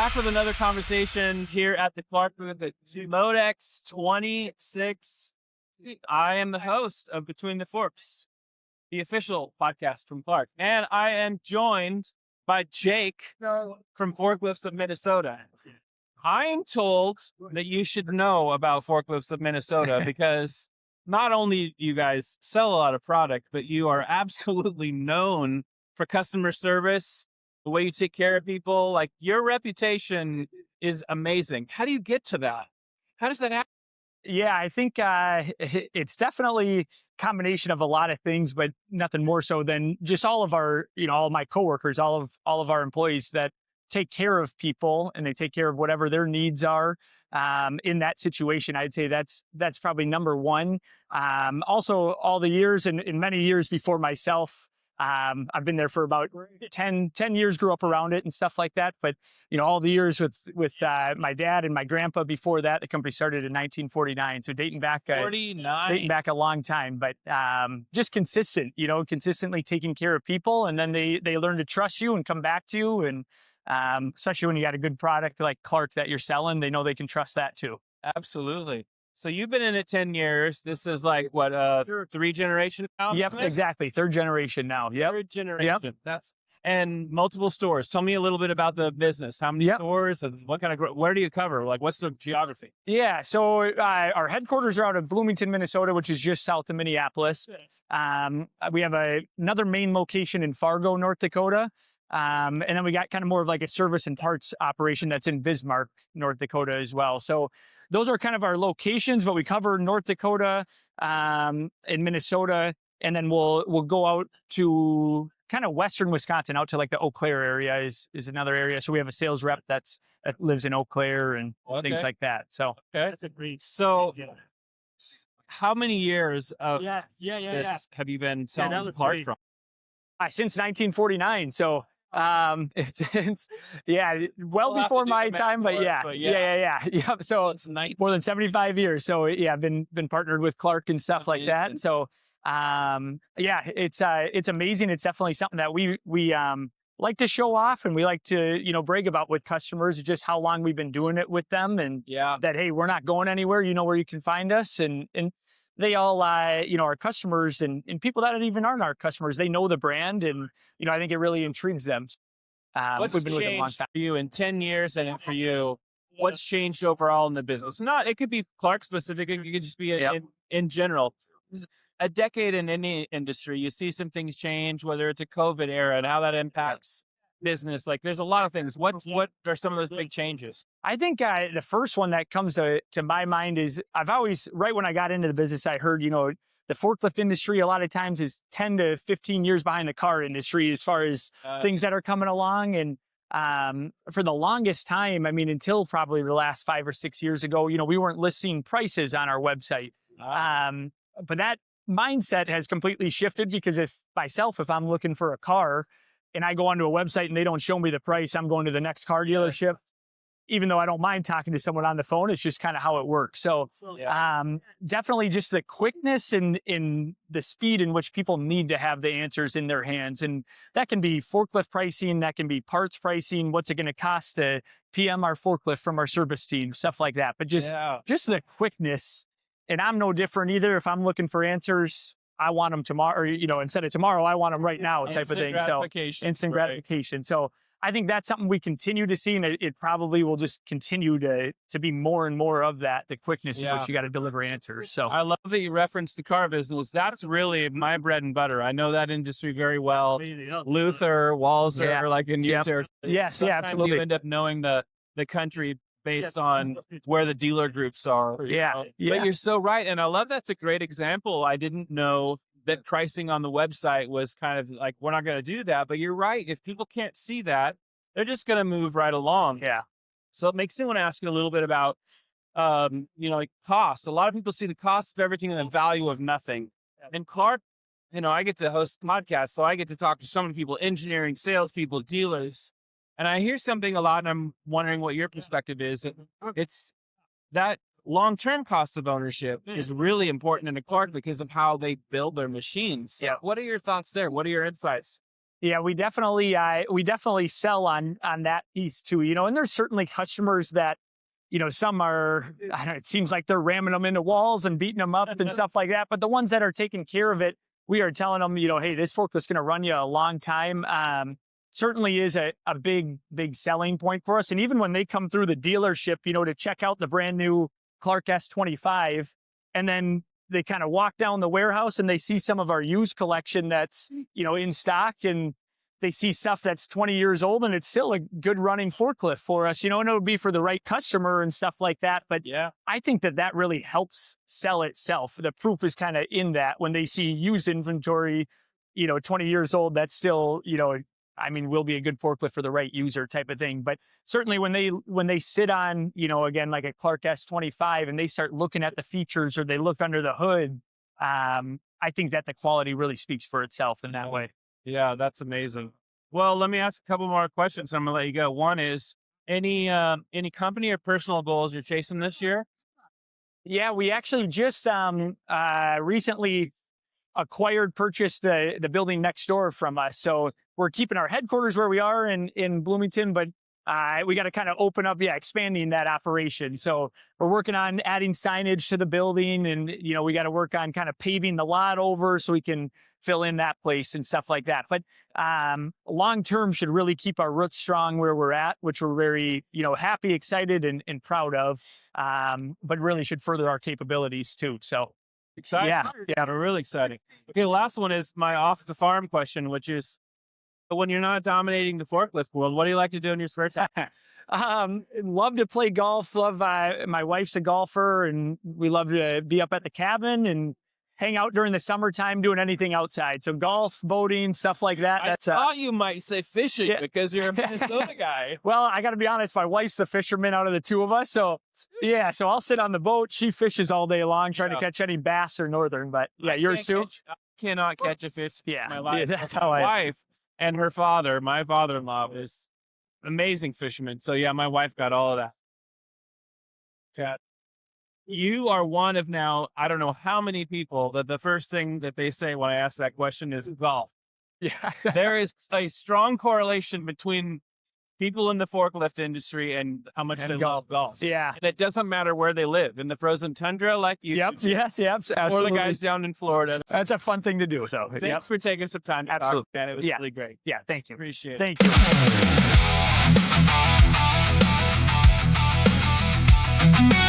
back with another conversation here at the Clark booth at MODEX 26. I am the host of Between the Forks, the official podcast from Clark. And I am joined by Jake from Forklifts of Minnesota. I am told that you should know about Forklifts of Minnesota because not only do you guys sell a lot of product, but you are absolutely known for customer service, the way you take care of people. Like, your reputation is amazing. How do you get to that? How does that happen? Yeah, I think it's definitely a combination of a lot of things, but nothing more so than just all of our, all of my coworkers, all of our employees that take care of people and they take care of whatever their needs are in that situation. I'd say that's probably number one. Also, all the years and many years before myself, I've been there for about 10 years, grew up around it and stuff like that. But, all the years with my dad and my grandpa before that, the company started in 1949. So dating back a long time, but just consistent, consistently taking care of people. And then they learn to trust you and come back to you. And especially when you got a good product like Clark that you're selling, they know they can trust that too. Absolutely. So you've been in it 10 years. This is like what, 3 generations now? Yep, exactly. 3rd generation now. Yep. 3rd generation. Yep. And multiple stores. Tell me a little bit about the business. How many stores and what kind of, where do you cover? Like, what's the geography? Yeah. So our headquarters are out of Bloomington, Minnesota, which is just south of Minneapolis. We have another main location in Fargo, North Dakota. And then we got kind of more of like a service and parts operation that's in Bismarck, North Dakota as well. So those are kind of our locations, but we cover North Dakota, in Minnesota, and then we'll go out to kind of western Wisconsin, out to like the Eau Claire area is another area. So we have a sales rep that lives in Eau Claire and things like that. So that's a great. So how many years of this have you been selling Clark from? Since 1949. So it's well before my time, but yeah. So it's more than 75 years. So yeah, I've been partnered with Clark and stuff like that. So it's amazing. It's definitely something that we like to show off, and we like to brag about with customers, just how long we've been doing it with them, and that hey, we're not going anywhere. You know where you can find us, and they all, our customers and people that even aren't our customers, they know the brand, and I think it really intrigues them. What's we've been with them a long time. For you in 10 years, and for you, what's changed overall in the business? It could be Clark specific. It could just be in general. A decade in any industry, you see some things change, whether it's a COVID era and how that impacts business. Like, there's a lot of things. What are some of those big changes? I think the first one that comes to my mind is, I've always, right when I got into the business, I heard, the forklift industry a lot of times is 10 to 15 years behind the car industry as far as things that are coming along. And for the longest time, I mean, until probably the last 5 or 6 years ago, we weren't listing prices on our website. But that mindset has completely shifted, because if I'm looking for a car and I go onto a website and they don't show me the price, I'm going to the next car dealership. Even though I don't mind talking to someone on the phone, it's just kind of how it works. So definitely just the quickness and in the speed in which people need to have the answers in their hands. And that can be forklift pricing, that can be parts pricing, what's it going to cost to PM our forklift from our service team, stuff like that. But just the quickness. And I'm no different either. If I'm looking for answers, I want them tomorrow, or, instead of tomorrow, I want them right now, type of thing. So instant gratification. So I think that's something we continue to see, and it probably will just continue to be more and more of that, the quickness in which you got to deliver answers. So I love that you referenced the car business. That's really my bread and butter. I know that industry very well. Luther, Walzer, like in Utah. Yes, absolutely. You end up knowing the country based on where the dealer groups are. But you're so right. And I love that's a great example. I didn't know that pricing on the website was kind of like, we're not going to do that. But you're right. If people can't see that, they're just going to move right along. Yeah. So it makes me want to ask you a little bit about, like cost. A lot of people see the cost of everything and the value of nothing. And Clark, I get to host podcasts, so I get to talk to so many people, engineering, salespeople, dealers. And I hear something a lot, and I'm wondering what your perspective is. It's that long-term cost of ownership is really important in a Clark because of how they build their machines. So what are your thoughts there? What are your insights? Yeah, we definitely sell on that piece too. And there's certainly customers that, some are, I don't know, it seems like they're ramming them into walls and beating them up and stuff like that. But the ones that are taking care of it, we are telling them, hey, this forklift's going to run you a long time. Certainly is a big selling point for us. And even when they come through the dealership, to check out the brand new Clark S25, and then they kind of walk down the warehouse and they see some of our used collection that's, in stock, and they see stuff that's 20 years old and it's still a good running forklift for us, and it would be for the right customer and stuff like that. But Yeah. I think that really helps sell itself. The proof is kind of in that when they see used inventory, 20 years old, that's still, will be a good forklift for the right user type of thing. But certainly when they sit on, again, like a Clark S25 and they start looking at the features or they look under the hood, I think that the quality really speaks for itself in that way. Yeah, that's amazing. Well, let me ask a couple more questions. I'm gonna let you go. One is any company or personal goals you're chasing this year? Yeah, we actually just recently purchased the building next door from us. So we're keeping our headquarters where we are in Bloomington, but we got to kind of open up, expanding that operation. So we're working on adding signage to the building, and, we got to work on kind of paving the lot over so we can fill in that place and stuff like that. But long-term should really keep our roots strong where we're at, which we're very, happy, excited, and proud of, but really should further our capabilities too. So exciting. Yeah, really exciting. Okay, the last one is my off the farm question, which is, when you're not dominating the forklift world, what do you like to do in your spare time? Love to play golf. Love my wife's a golfer, and we love to be up at the cabin and hang out during the summertime doing anything outside. So golf, boating, stuff like that. I thought you might say fishing because you're a Minnesota guy. Well, I got to be honest, my wife's the fisherman out of the two of us. So yeah, so I'll sit on the boat. She fishes all day long trying to catch any bass or northern. But yeah, yours too? I cannot catch a fish. Yeah, my life. that's my how wife and her father, my father-in-law, is amazing fisherman. So yeah, my wife got all of that. Yeah. You are one of now, I don't know how many people that the first thing that they say when I ask that question is golf. Yeah. There is a strong correlation between people in the forklift industry and how much they love golf. Yeah. And it doesn't matter where they live, in the frozen tundra like you. Yep. Yes. Absolutely. Or the guys down in Florida. That's a fun thing to do. So thanks for taking some time to talk, man. It was really great. Yeah. Thank you. Appreciate it. Thank you.